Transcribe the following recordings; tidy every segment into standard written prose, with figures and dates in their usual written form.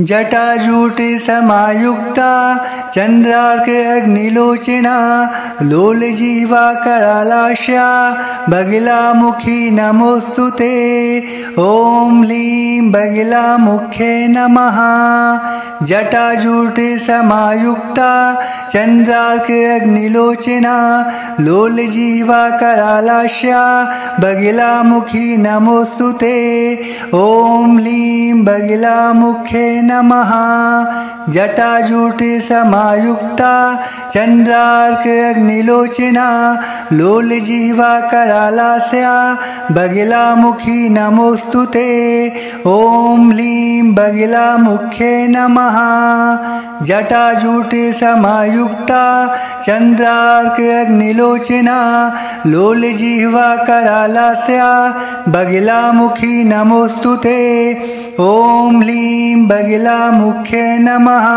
जटाजूटे समायुक्ता चंद्रार्क अग्निलोचना लोलजीवा करालास्या बगिलामुखी नमोस्तुते। ओम लीं बगिलामुखे नमः। जटाजूटे समायुक्ता चंद्रार्क अग्निलोचना लोलजीवा करालास्या बगिलामुखी नमोस्तुते। ओम लीं बगिलामुखे नमः। जटाजूटे समायुक्ता चंद्रार्क अग्निलोचना लोलजीवा करालास्या बगिलामुखी नमोस्तुते। ओम लीं बगिलामुखे नमः। जटाजूटे समायुक्ता चंद्रार्क अग्निलोचना लोलजीवा करालास्या बगिलामुखी नमोस्तुते। ओम लीं बगिलामुखे नमः।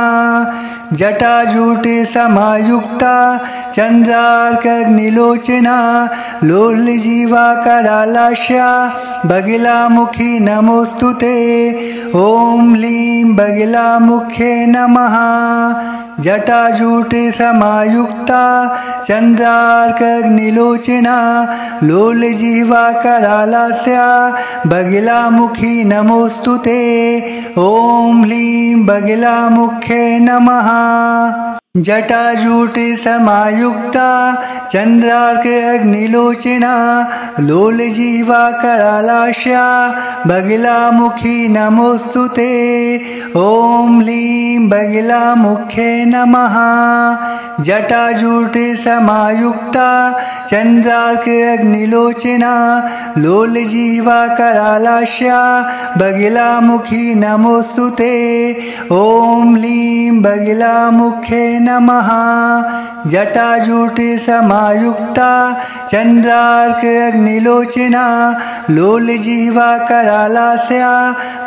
जटाजूटे समायुक्ता चंद्रार्क अग्निलोचना लोलजीवा करालास्या बगिलामुखी नमोस्तुते। ओम लीं बगिलामुखे नमः। जटाजूटे समायुक्ता चंद्रार्क अग्निलोचना लोलजीवा करालास्या बगिलामुखी नमोस्तुते। ओम लीं बगिलामुखे नमः। जटाजूटे समायुक्ता चंद्रार्क अग्निलोचना लोलजीवा करालास्या बगिलामुखी नमोस्तुते। ओम लीं बगिलामुखे नमः। जटाजूटे समायुक्ता चंद्रार्क अग्निलोचना लोलजीवा करालास्या बगिलामुखी नमोस्तुते। ओम लीं बगिलामुखे नमः। जटाजूटे समायुक्ता चंद्रार्क अग्निलोचना लोलजीवा करालास्या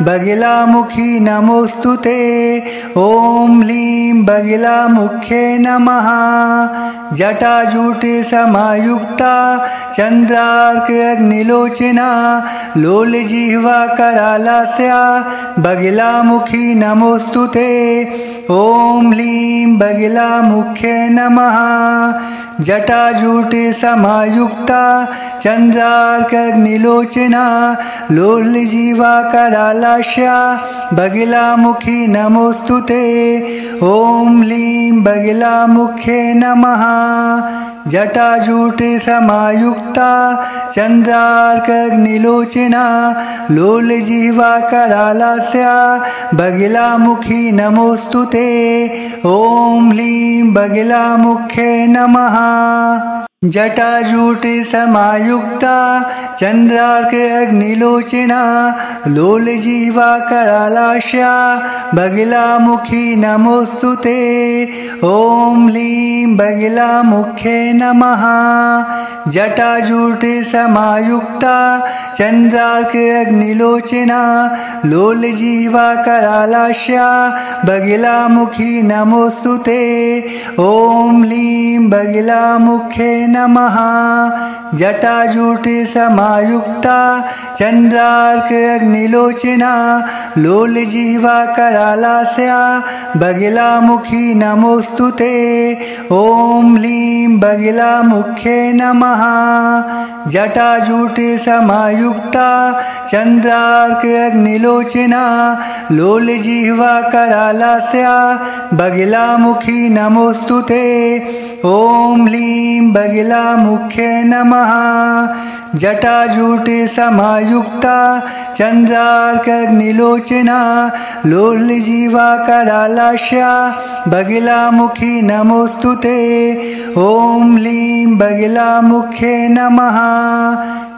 बगिलामुखी नमोस्तुते। ओम लीं बगिलामुखे नमः। जटाजूटे समायुक्ता चंद्रार्क अग्निलोचना लोलजीवा करालास्या बगिलामुखी नमोस्तुते। ओम लीं बगिलामुखे नमः। जटाजूटे समायुक्ता चंद्रार्क अग्निलोचना लोलजीवा करालास्या बगिलामुखी नमोस्तुते। ओम लीं बगिलामुखे नमः। जटाजूटे समायुक्ता चंद्रार्क अग्निलोचना लोलजीवा करालास्या बगिलामुखी नमोस्तुते। ओम लीं बगिलामुखे नमः। जटाजूटे समायुक्ता चंद्रार्क अग्निलोचना लोलजीवा करालास्या बगिलामुखी नमोस्तुते। ओम लीं बगिलामुखे नमः। जटाजूटे समायुक्ता चंद्रार्क अग्निलोचना लोलजीवा करालास्या बगिलामुखी नमोस्तुते। ओम लीं बगिलामुखे नमः। जटाजूटे समायुक्ता चंद्रार्क अग्निलोचना लोलजीवा करालास्या बगिलामुखी नमोस्तुते। ओम लीं बगिलामुखे नमः। जटाजूटे समायुक्ता चंद्रार्क अग्निलोचना लोलजीवा करालास्या बगिलामुखी नमोस्तुते। ओम लीं बगिलामुखे नमः। जटाजूटे समायुक्ता चंद्रार्क अग्निलोचना लोलजीवा करालास्या बगिलामुखी नमोस्तुते। ओम लीं बगिलामुखे नमः।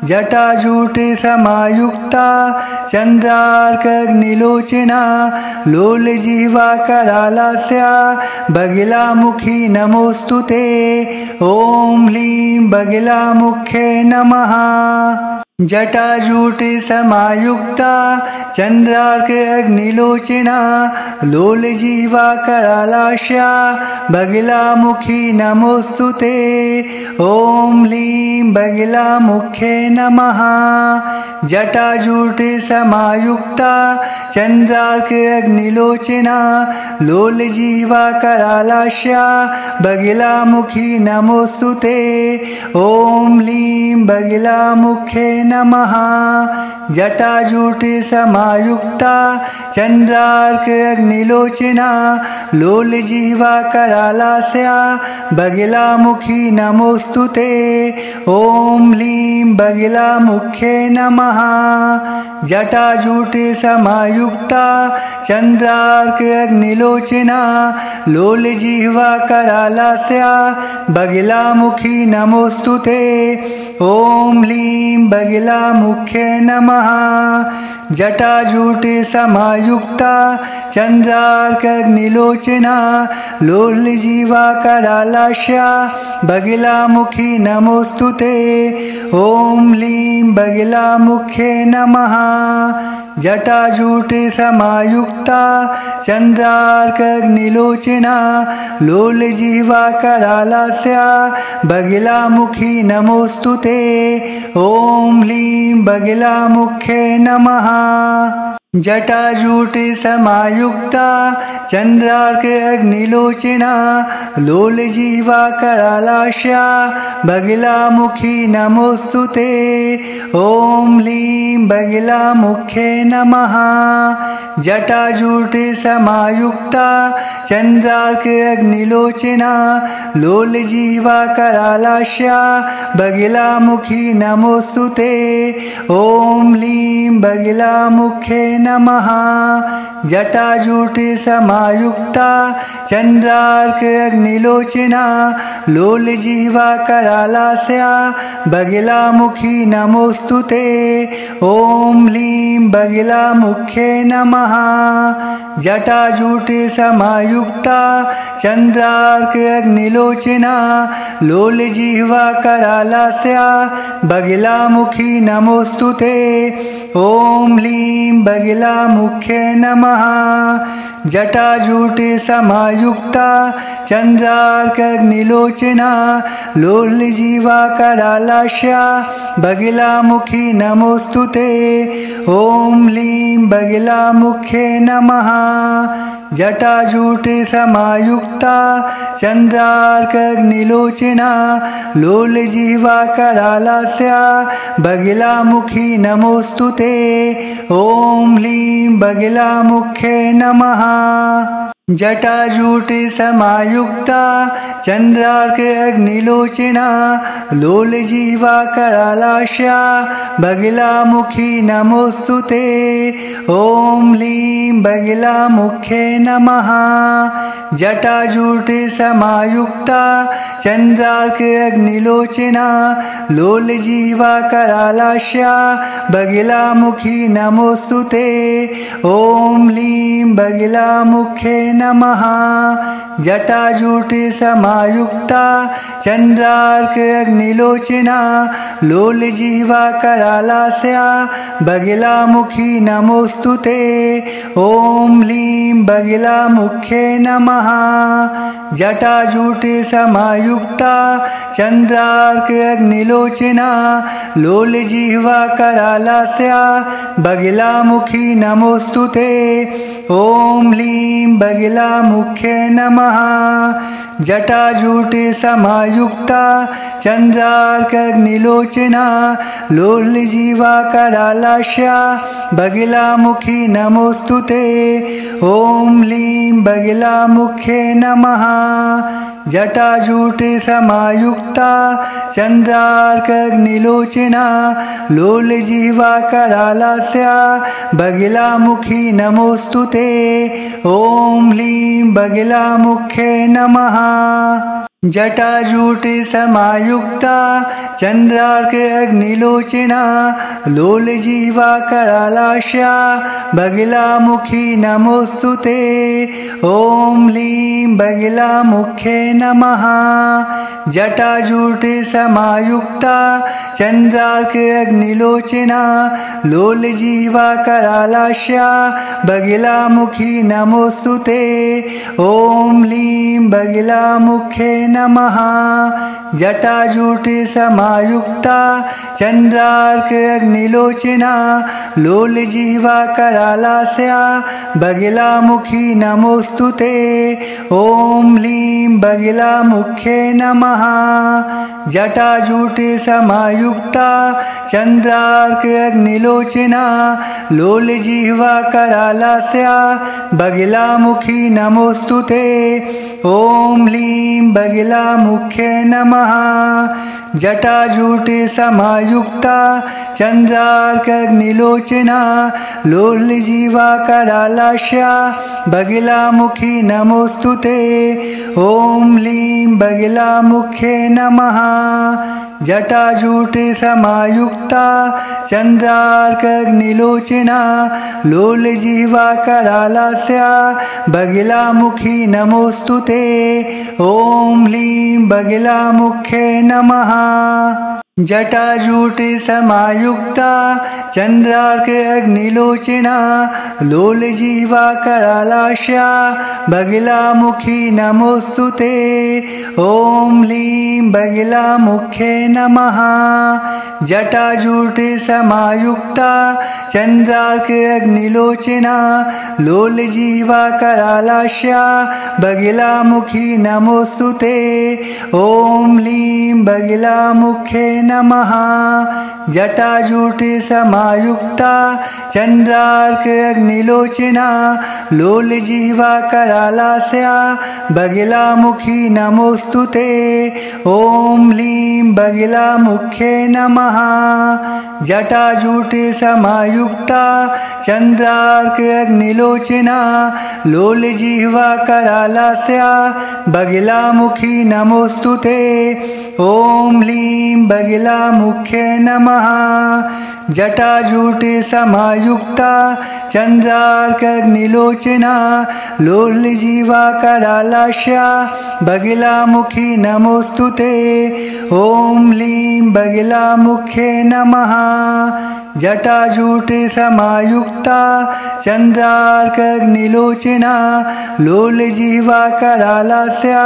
जटाजूटे समायुक्ता चंद्रार्क अग्निलोचना लोलजीवा करालास्या बगिलामुखी नमोस्तुते। ओम लीं बगिलामुखे नमः। जटाजूटे समायुक्ता चंद्रार्क अग्निलोचना लोलजीवा करालास्या बगिलामुखी नमोस्तुते। ॐ लीं बगिलामुख्ये नमः। जटाजूटसमायुक्ता चन्द्रार्क अग्निलोचना लोलजीवा करालास्या बगिलामुखी नमोस्तुते। ॐ लीं बगिलामुख्ये नमः। जटाजूटसमायुक्ता चन्द्रार्क अग्निलोचना लोलजीवा करालास्या बगिलामुखी नमोस्तुते। ॐ लीं बगिलामुख्ये नमः। जटाजूटसमायुक्ता चन्द्रार्क अग्निलोचना लोलजिह्वा करालास्या बगिलामुखी नमोस्तुते। ॐ लीं बगिलामुख्ये नमः। जटाजूटसमायुक्ता चन्द्रार्क अग्निलोचना लोलजीवा करालास्या बगिलामुखी नमोस्तुते। ॐ लीं बगिलामुख्ये नमः। जटाजूटसमायुक्ता चन्द्रार्क अग्निलोचना लोलजिह्वा करालास्या बगिलामुखी नमोस्तुते। ॐ लीं बगिलामुख्ये नमः। जटाजूटसमायुक्ता चन्द्रार्क अग्निलोचना लोलजिह्वा करालास्या बगिलामुखी नमोस्तुते। ॐ लीं बगिलामुख्ये नमः। जटाजूटसमायुक्ता चन्द्रार्क अग्निलोचना लोलजिह्वा करालास्या बगिलामुखी नमोस्तुते। ॐ लीं बगिलामुख्ये नमः। जटाजूटसमायुक्ता चन्द्रार्क अग्निलोचना लोलजिह्वा करालास्या बगिलामुखी नमोस्तुते। ॐ लीं बगिलामुख्ये नमः। जटाजूटसमायुक्ता चन्द्रार्क अग्निलोचना लोलजिह्वा करालास्या बगिलामुखी नमोस्तुते। ॐ लीं बगिलामुख्ये नमः। जटाजूटसमायुक्ता चन्द्रार्क अग्निलोचना लोलजिह्वा करालास्या बगिलामुखी नमोस्तुते। ॐ लीं बगिलामुख्ये नमः। जटाजूटसमायुक्ता चन्द्रार्क अग्निलोचना लोलजिह्वा करालास्या बगिलामुखी नमोस्तुते। ॐ लीं बगिलामुख्ये नमः। जटाजूटसमायुक्ता चन्द्रार्क अग्निलोचना लोलजिह्वा करालास्या बगिलामुखी नमोस्तुते। ॐ लीं बगिलामुख्ये नमः। जटाजूटसमायुक्ता चन्द्रार्क अग्निलोचना लोलजिह्वा करालास्या बगिलामुखी नमोस्तुते। ॐ लीं बगिलामुख्ये नमः। जटाजूटसमायुक्ता चन्द्रार्क अग्निलोचना लोलजिह्वा करालास्या बगिलामुखी नमोस्तुते। ॐ लीं बगिलामुख्ये नमः। जटाजूटसमायुक्ता चन्द्रार्क अग्निलोचना लोलजिह्वा करालास्या बगिलामुखी नमोस्तुते। ॐ लीं बगिलामुख्ये नमः। जटाजूटसमायुक्ता चन्द्रार्क अग्निलोचना लोलजिह्वा करालास्या बगिलामुखी नमोस्तुते। ॐ लीं बगिलामुख्ये नमः। जटाजूटसमायुक्ता चन्द्रार्क अग्निलोचना लोलजिह्वा करालास्या बगिलामुखी नमोस्तुते। ॐ लीं बगिलामुख्ये नमः। जटाजूटसमायुक्ता चन्द्रार्क अग्निलोचना लोलजिह्वा करालास्या बगिलामुखी नमोस्तुते। ॐ लीं बगिलामुख्ये नमः। जटाजूटसमायुक्ता चन्द्रार्क अग्निलोचना लोलजिह्वा करालास्या बगिलामुखी नमोस्तुते। ॐ लीं बगिलामुख्ये नमः। जटाजूटे समायुक्ता चंद्रार्क अग्निलोचना लोलजिह्वा करालास्या बगिलामुखी नमोस्तुते। ओम ह्लीं बगिलामुख्ये नमः। जटाजूटे समायुक्ता चंद्रार्क अग्निलोचना लोलजिह्वा करालास्या बगिलामुखी नमोस्तुते। ओम ह्लीं बगिलामुख्ये नमः। जटाजूटे समायुक्ता चंद्रार्क अग्निलोचना लोलजिह्वा करालास्या बगिलामुखी नमोस्तुते। ओम ह्लीं बगिलामुख्ये नमः। जटाजूटे समायुक्ता चंद्रार्क अग्निलोचना लोलजिह्वा करालास्या बगिलामुखी नमोस्तुते। ओम ह्लीं बगिलामुख्ये नमः। जटाजूटे समायुक्ता चंद्रार्क अग्निलोचना लोलजिह्वा करालास्या बगिलामुखी नमोस्तुते। ओम ह्लीं बगिलामुख्ये नमः। जटाजूटे समायुक्ता चंद्रार्क अग्निलोचना लोलजिह्वा करालास्या बगिलामुखी नमोस्तुते। ओम ह्लीं बगिलामुख्ये नमः। जटाजूटे समायुक्ता चंद्रार्क अग्निलोचना लोलजिह्वा करालास्या बगिलामुखी नमोस्तुते। ओम ह्लीं बगिलामुख्ये नमः। जटाजूटे समायुक्ता चंद्रार्क अग्निलोचना लोलजिह्वा करालास्या बगिलामुखी नमोस्तुते। ओम ह्लीं बगिलामुख्ये नमः। जटाजूटे समायुक्ता चंद्रार्क अग्निलोचना लोलजिह्वा करालास्या बगिलामुखी नमोस्तुते। ओम ह्लीं बगिलामुख्ये नमः। जटाजूटे समायुक्ता चंद्रार्क अग्निलोचना लोलजिह्वा करालास्या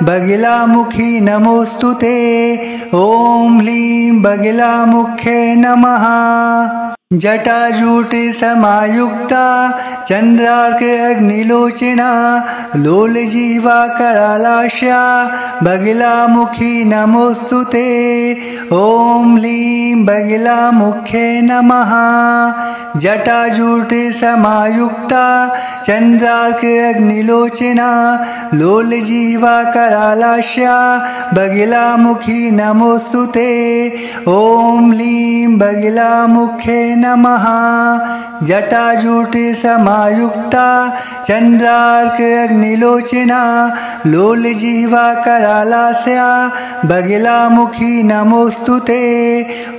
बगिलामुखी नमोस्तुते। ओम ह्लीं बगिलामुख्ये नमः। जटाजूटे समायुक्ता चंद्रार्क अग्निलोचना लोलजिह्वा करालास्या बगिलामुखी नमोस्तुते। ओम ह्लीं बगिलामुख्ये नमः। जटाजूटे समायुक्ता चंद्रार्क अग्निलोचना लोलजिह्वा करालास्या बगिलामुखी नमोस्तुते। ओम ह्लीं बगिलामुख्ये नमः। जटाजूटे समायुक्ता चंद्रार्क अग्निलोचना लोलजिह्वा करालास्या बगिलामुखी नमोस्तुते।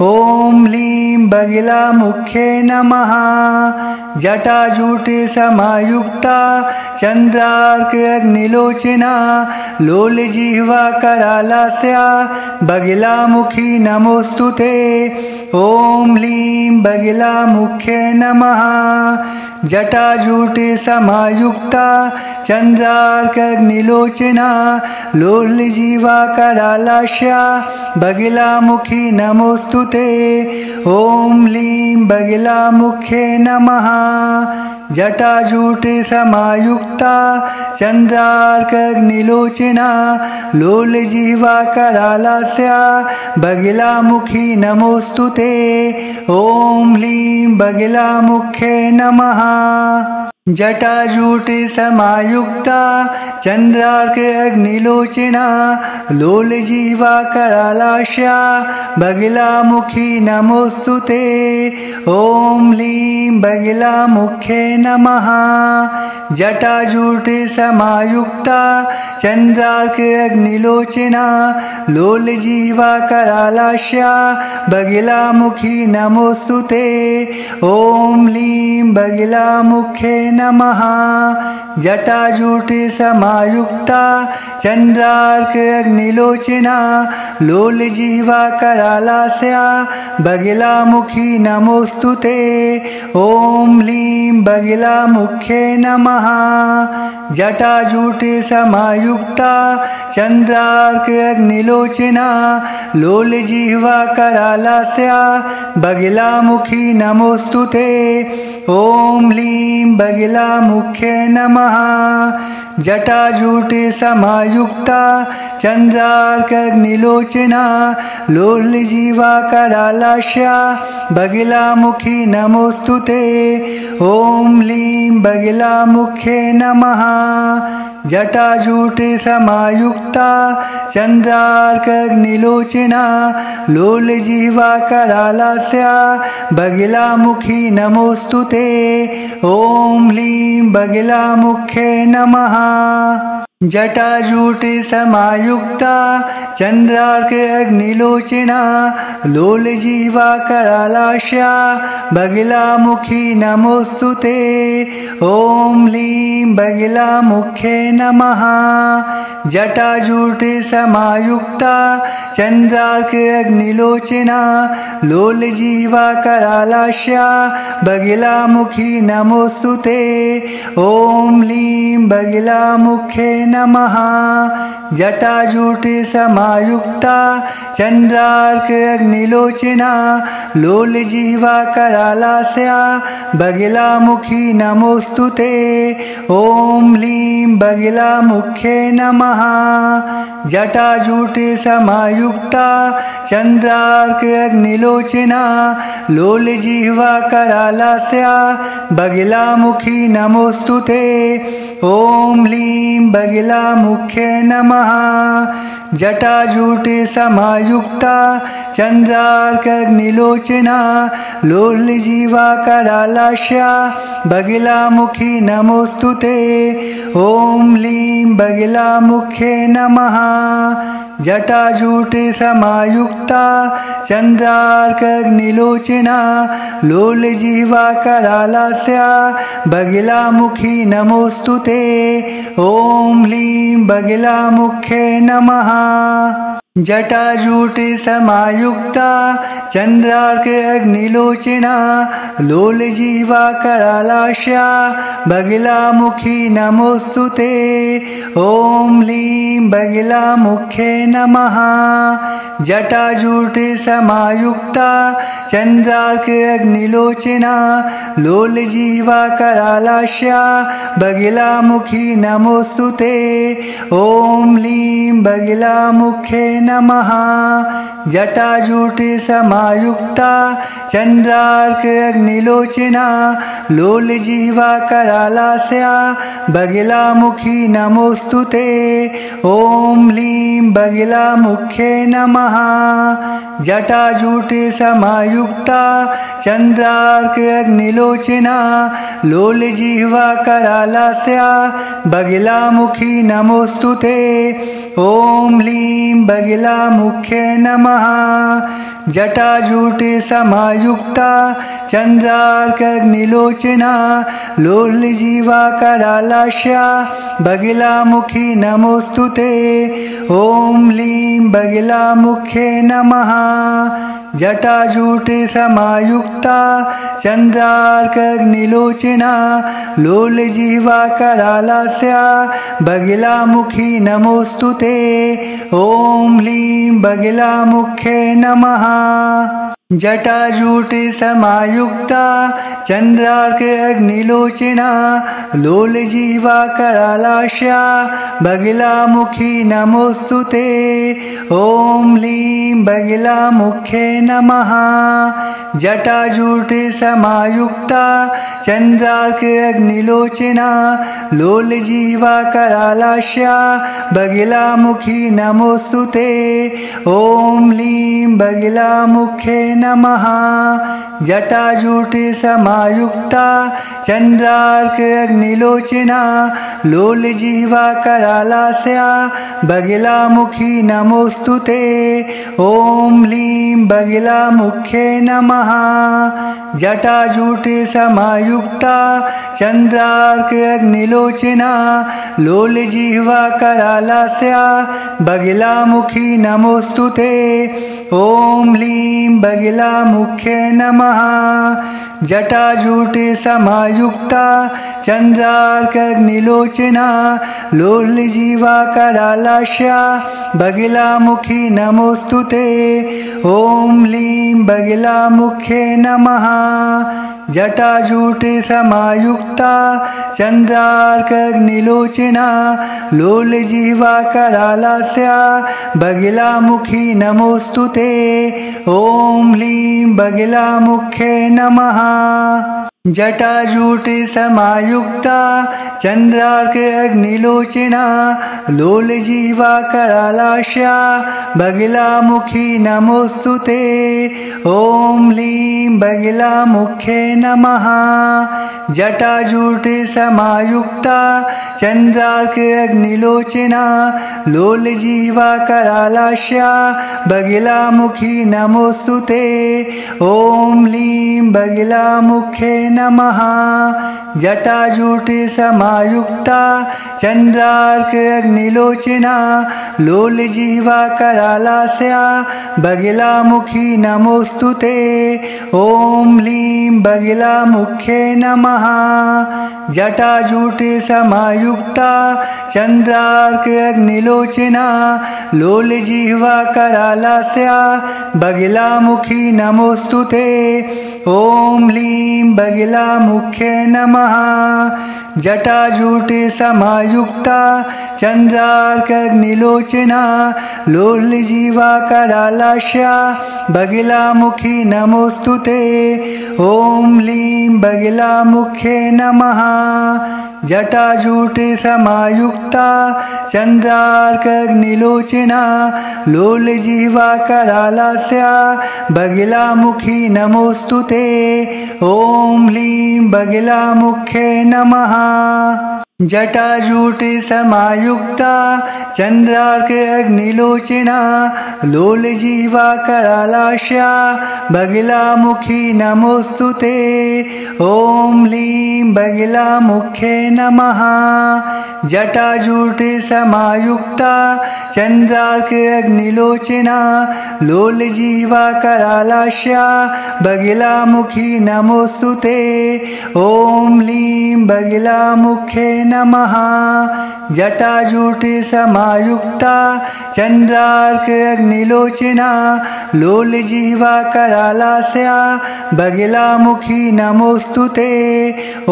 ओम ह्लीं बगिलामुख्ये नमः। जटाजूटे समायुक्ता चंद्रार्क अग्निलोचना लोलजिह्वा करालास्या बगिलामुखी नमोस्तुते। ओम ह्लीं बगिलामुख्ये नमः। जटाजूटे समायुक्ता चंद्रार्क अग्निलोचना लोलजिह्वा करालास्या बगिलामुखी नमोस्तुते। ओम ह्लीं बगिलामुख्ये नमः। जटाजूटे समायुक्ता चंद्रार्क अग्निलोचना लोलजिह्वा करालास्या बगिलामुखी नमोस्तुते। ओम ह्लीं बगिलामुख्ये नमः। जटाजूटे समायुक्ता चंद्रार्क अग्निलोचना लोलजिह्वा करालास्या बगिलामुखी नमोस्तुते। ओम ह्लीं बगिलामुख्ये नमः। जटाजूटे समायुक्ता चंद्रार्क अग्निलोचना लोलजिह्वा करालास्या बगिलामुखी नमोस्तुते। ओम ह्लीं बगिलामुख्ये नमः। जटाजूटे समायुक्ता चंद्रार्क अग्निलोचना लोलजिह्वा करालास्या बगिलामुखी नमोस्तुते। ॐ ह्लीं बगिलामुख्ये नमः। जटाजूटे समायुक्ता चन्द्रार्कअग्निलोचना लोलजिह्वा करालास्या बगिलामुखी नमोस्तुते। ॐ ह्लीं बगिलामुख्ये नमः। जटाजूटे समायुक्ता चन्द्रार्कअग्निलोचना लोलजिह्वा करालास्या बगिलामुखी नमोस्तुते। ॐ ह्लीं बगिलामुख्ये नमः। जटाजूटे समायुक्ता चन्द्रार्कअग्निलोचना लोलजिह्वा करालास्या बगिलामुखी नमोस्तुते। ॐ ह्लीं बगिलामुख्ये नमः। जटाजूटे समायुक्ता चन्द्रार्कअग्निलोचना लोलजिह्वा करालास्या बगिलामुखी नमोस्तुते। ॐ ह्लीं बगिलामुख्ये नमः। जटाजूटे समायुक्ता चन्द्रार्कअग्निलोचना लोलजिह्वा करालास्या बगिलामुखी नमोस्तुते। ॐ ह्लीं बगिलामुख्ये नमः। जटाजूटे समायुक्ता चन्द्रार्कअग्निलोचना लोलजिह्वा करालास्या बगिलामुखी नमोस्तुते। ॐ ह्लीं बगिलामुख्ये नमः। जटाजूटे समायुक्ता चन्द्रार्कअग्निलोचना लोलजिह्वा करालास्या बगिलामुखी नमोस्तुते। ॐ ह्लीं बगिलामुख्ये नमः। जटाजूटे समायुक्ता चन्द्रार्कअग्निलोचना लोलजिह्वा करालास्या बगिलामुखी नमोस्तुते। ॐ ह्लीं बगिलामुख्ये नमः। जटाजूटे समायुक्ता चन्द्रार्कअग्निलोचना लोलजिह्वा करालास्या बगिलामुखी नमोस्तुते। ॐ ह्लीं बगिलामुख्ये नमः। जटाजूटे समायुक्ता चन्द्रार्कअग्निलोचना लोलजिह्वा करालास्या बगिलामुखी नमोस्तुते। ॐ ह्लीं बगिलामुख्ये नमः। जटाजूटे समायुक्ता चन्द्रार्कअग्निलोचना लोलजिह्वा करालास्या बगिलामुखी नमोस्तुते। ॐ ह्लीं बगिलामुख्ये नमः। जटाजूटे समायुक्ता चन्द्रार्कअग्निलोचना लोलजिह्वा करालास्या बगिलामुखी नमोस्तुते। ॐ ह्लीं बगिलामुख्ये नमः। जटाजूटे समायुक्ता चन्द्रार्कअग्निलोचना लोलजिह्वा करालास्या बगिलामुखी नमोस्तुते। ॐ ह्लीं बगिलामुख्ये नमः। जटाजूटे समायुक्ता चन्द्रार्कअग्निलोचना लोलजिह्वा करालास्या बगिलामुखी नमोस्तुते। ॐ ह्लीं बगिलामुख्ये नमः। जटाजूटे समायुक्ता चन्द्रार्कअग्निलोचना लोलजिह्वा करालास्या बगिलामुखी नमोस्तुते। ॐ ह्लीं बगिलामुख्ये नमः। जटाजूटे समायुक्ता चन्द्रार्कअग्निलोचना लोलजिह्वा करालास्या बगिलामुखी नमोस्तुते। ॐ ह्लीं बगिलामुख्ये नमः। जटाजूटे समायुक्ता चन्द्रार्कअग्निलोचना लोलजिह्वा करालास्या बगिलामुखी नमोस्तुते। ॐ ह्लीं बगिलामुख्ये नमः। जटाजूटे समायुक्ता चन्द्रार्कअग्निलोचना लोलजिह्वा करालास्या बगिलामुखी नमोस्तुते। ॐ ह्लीं बगिलामुख्ये नमः। जटाजूटे समायुक्ता चन्द्रार्कअग्निलोचना लोलजिह्वा करालास्या बगिलामुखी नमोस्तुते। ॐ ह्लीं बगिलामुख्ये नमः। जटाजूटे समायुक्ता चन्द्रार्कग्निलोचना लोलजीवा करालास्या बगिलामुखी नमोस्तुते। ॐ ह्लीं बगिलामुख्ये नमः। जटाजूटे समायुक्ता चन्द्रार्कग्निलोचना लोलजीवा करालास्या बगिलामुखी नमोस्तुते। ॐ ह्लीं बगिलामुख्ये नमः। जटाजूटे समायुक्ता चन्द्रार्क अग्निलोचना लोलजीवा करालास्या बगिलामुखी नमोस्तुते। ॐ ह्लीं बगिलामुख्ये नमः। जटाजूटे समायुक्ता चन्द्रार्क अग्निलोचना लोलजीवा करालास्या बगिलामुखी नमोस्तुते। ॐ ह्लीं बगिलामुख्ये नमः। जटाजूटे समायुक्ता चन्द्रार्क अग्निलोचना लोलजीवा करालास्या बगिलामुखी नमोस्तुते। ॐ ह्लीं बगिलामुख्ये नमः। जटाजूटे समायुक्ता चन्द्रार्क अग्निलोचना लोलजीवा करालास्या बगिलामुखी नमोस्तुते। ॐ ह्लीं बगिलामुख्ये नमः। जटाजूटे समायुक्ता चन्द्रार्क अग्निलोचना लोलजीवा करालास्या बगिलामुखी नमोस्तुते। ॐ ह्लीं बगिलामुख्ये नमः। जटाजूटे समायुक्ता चन्द्रार्क अग्निलोचना लोलजीवा करालास्या बगिलामुखी नमोस्तुते। ॐ ह्लीं बगिलामुख्ये नमः। जटाजूटे समायुक्ता चन्द्रार्क अग्निलोचना लोलजीवा करालास्या बगिलामुखी नमोस्तुते। ॐ ह्लीं बगिलामुख्ये नमः। जटाजूटे समायुक्ता चन्द्रार्क अग्निलोचना लोलजीवा करालास्या बगिलामुखी नमोस्तुते। ॐ ह्लीं बगिलामुख्ये नमः। जटाजूटे समायुक्ता चन्द्रार्क अग्निलोचना लोलजीवा करालास्या बगिलामुखी नमोस्तुते। ॐ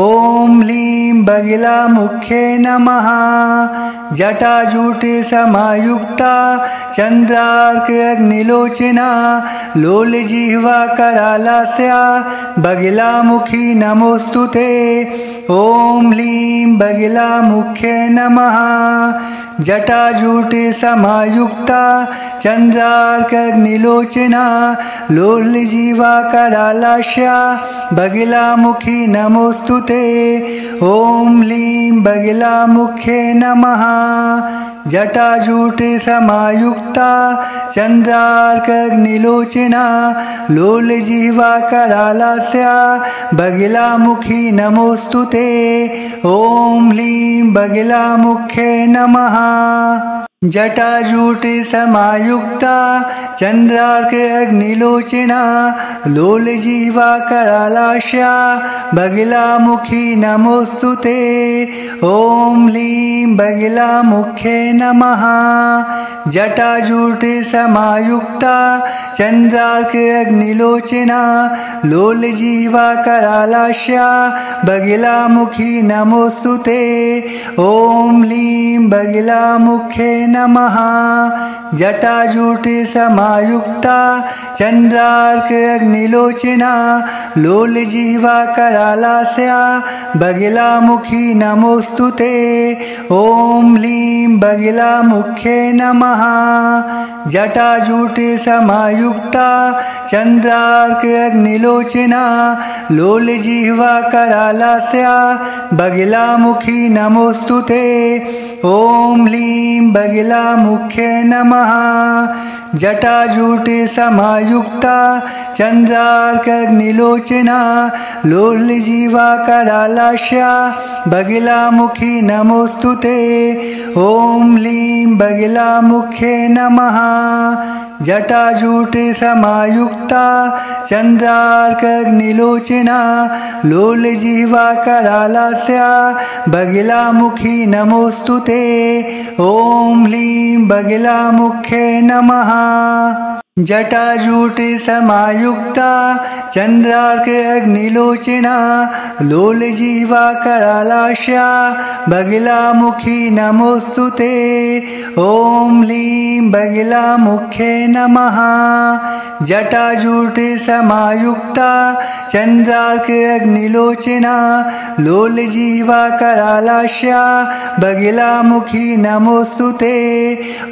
ह्लीं बगिलामुख्ये नमः। जटाजूटे समायुक्ता चन्द्रार्क अग्निलोचना लोलजीवा करालास्या बगिलामुखी नमोस्तुते। ॐ ह्लीं बगिलामुख्ये नमः। जटाजूटे समायुक्ता चन्द्रार्क अग्निलोचना लोलजीवा करालास्या बगिलामुखी नमोस्तुते। ॐ ह्लीं बगिलामुख्ये नमः। जटाजूटे समायुक्ता चन्द्रार्क अग्निलोचना लोलजीवा करालास्या बगिलामुखी नमोस्तुते। ॐ ह्लीं बगिलामुख्ये नमः। जटाजूटे समायुक्ता चन्द्रार्क अग्निलोचना लोलजीवा करालास्या बगिलामुखी नमोस्तुते। ॐ ह्लीं बगिलामुख्ये नमः। जटाजूटे समायुक्ता चन्द्रार्क अग्निलोचना लोलजीवा करालास्या बगिलामुखी नमोस्तुते। ॐ ह्लीं बगिलामुख्ये नमः। जटाजूटे समायुक्ता चन्द्रार्क अग्निलोचना लोलजीवा करालास्या बगिलामुखी नमोस्तुते। ॐ ह्लीं बगिलामुख्ये नमः। जटाजूटे समायुक्ता चन्द्रार्क अग्निलोचना लोलजीवा करालास्या बगिलामुखी नमोस्तुते। ॐ ह्लीं बगिलामुख्ये नमः। जटाजूटे समायुक्ता चंद्रार्कग्निलोचना लोलजीवा करालास्या बगिलामुखी नमोस्तुते। ओम लीं बगिलामुख्ये नमः। जटाजूटे समायुक्ता चंद्रार्कग्निलोचना लोलजीवा करालास्या बगिलामुखी नमोस्तुते। ओम लीं बगिलामुख्ये नमः। जटाजूटे समायुक्ता चंद्रार्क अग्निलोचना लोलजीवा करालास्या बगिलामुखी नमोस्तुते। ओम लीं बगिलामुख्ये नमः। जटाजूटे समायुक्ता चंद्रार्क अग्निलोचना लोलजीवा करालास्या बगिलामुखी नमोस्तुते।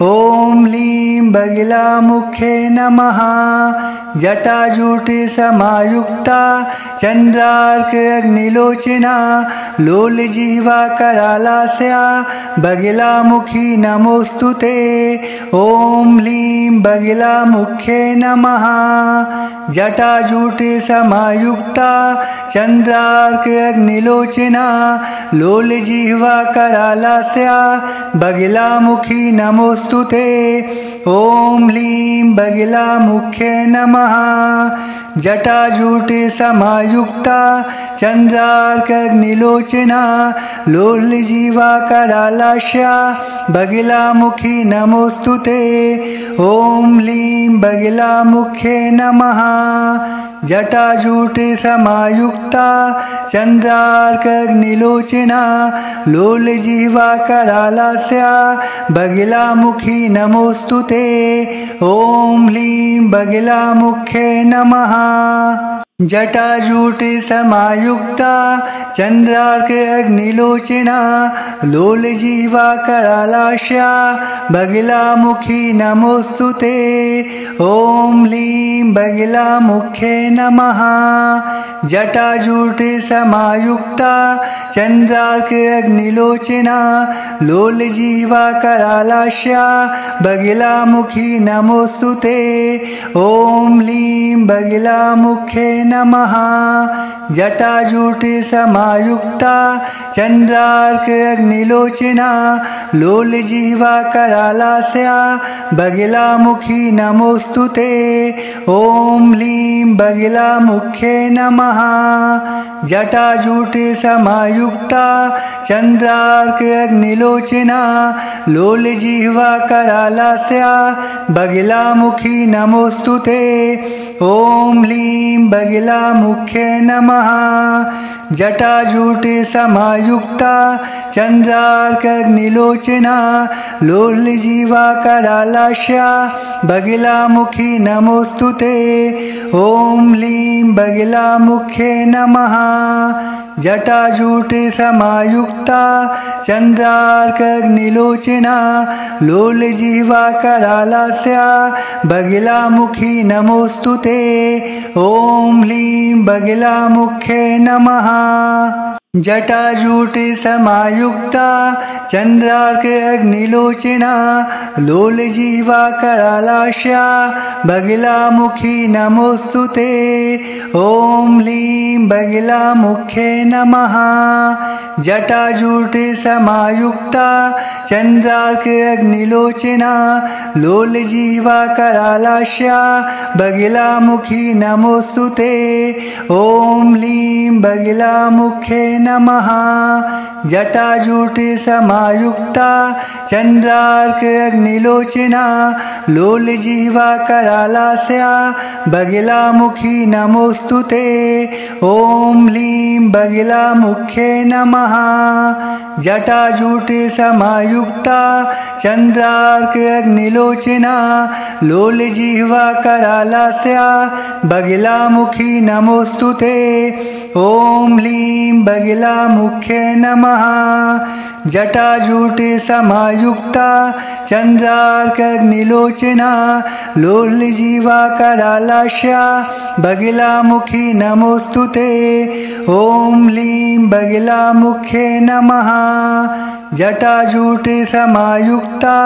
ओम लीं बगिलामुख्ये नमः। जटाजूटे समायुक्ता चंद्रार्क अग्निलोचना लोलजीवा करालास्या बगिलामुखी नमोस्तुते। ओम लीं बगिलामुख्ये नमः। जटाजूटे समायुक्ता चंद्रार्क अग्निलोचना लोलजीवा करालास्या बगिलामुखी नमोस्तुते। ओम लीं बगिलामुख्ये नमः। जटाजूटे समायुक्ता चंद्रार्क अग्निलोचना लोलजीवा करालास्या बगिलामुखी नमोस्तुते। ओम लीं बगिलामुख्ये नमः। जटाजूटे समायुक्ता चंद्रार्क अग्निलोचना लोलजीवा करालास्या बगिलामुखी नमोस्तुते। ओम लीं बगिलामुख्ये नमः। जटाजूटे समायुक्ता चंद्रार्क अग्निलोचना लोलजीवा करालास्या बगिलामुखी नमोस्तुते। ओम लीं बगिलामुख्ये नमः। जटाजूटे समायुक्ता चंद्रार्क अग्निलोचना लोलजीवा करालास्या बगिलामुखी नमोस्तुते। ओम लीं बगिलामुख्ये नमः। जटाजूटे समायुक्ता चंद्रार्क अग्निलोचना लोलजीवा करालास्या बगिलामुखी नमोस्तुते। ओम लीं बगिलामुख्ये नमः। जटाजूटे समायुक्ता चंद्रार्क अग्निलोचना लोलजीवा करालास्या बगिलामुखी नमोस्तुते। ओम लीं बगिलामुख्ये नमः। जटाजूटे समायुक्ता चंद्रार्क अग्निलोचना लोलजीवा करालास्या बगिलामुखी नमोस्तुते। ओम लीं बगिलामुख्ये नमः। जटाजूटे समायुक्ता चंद्रार्क अग्निलोचना लोलजीवा करालास्या बगिलामुखी नमोस्तुते। ओम लीं बगिलामुख्ये नमः। जटाजूटे समायुक्ता चंद्रार्क अग्निलोचना लोलजीवा करालास्या बगिलामुखी नमोस्तुते। ओम लीं बगिलामुख्ये नमः। जटाजूटे समायुक्ता चंद्रार्क अग्निलोचना लोलजीवा करालास्या बगिलामुखी नमोस्तुते। ओम लीं बगिलामुख्ये नमः। जटाजूटे समायुक्ता चंद्रार्क अग्निलोचना लोलजीवा करालास्या बगिलामुखी नमोस्तुते। ओम लीं बगिलामुख्ये नमः। जटाजूटे समायुक्ता चंद्रार्क अग्निलोचना लोलजीवा करालास्या बगिलामुखी नमोस्तुते। ओम लीं बगिलामुख्ये नमः। जटाजूटे समायुक्ता चंद्रार्क अग्निलोचना लोलजीवा करालास्या बगिलामुखी नमोस्तुते। ओम लीं बगिलामुख्ये नमः। जटाजूटे समायुक्ता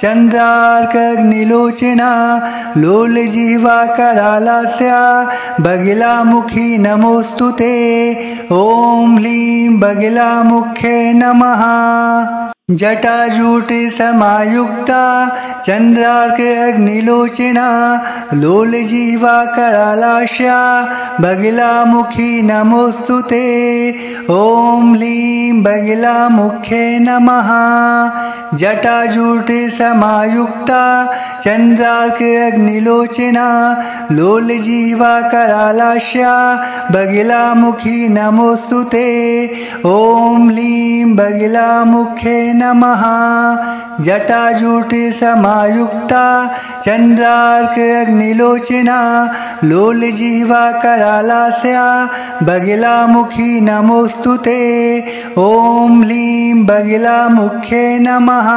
चन्द्रार्कग्निलोचना लोलजिह्वा करालास्या बगिलामुखी नमोऽस्तुते। ॐ ह्लीं बगिलामुख्ये नमः। जटाजूटे समायुक्ता चन्द्रार्क अग्निलोचना लोलजिह्वा करालास्या बगिलामुखी नमोऽस्तुते। ॐ ह्लीं बगिलामुख्ये नमः। जटाजूटे समायुक्ता चन्द्रार्क अग्निलोचना लोलजिह्वा करालास्या बगिलामुखी नमोऽस्तुते। ॐ ह्लीं बगिलामुख्ये नमः। जटाजूटे समायुक्ता चन्द्रार्क अग्निलोचना लोलजिह्वा करालास्या बगिलामुखी नमोऽस्तुते। ॐ ह्लीं बगिलामुख्ये नमः।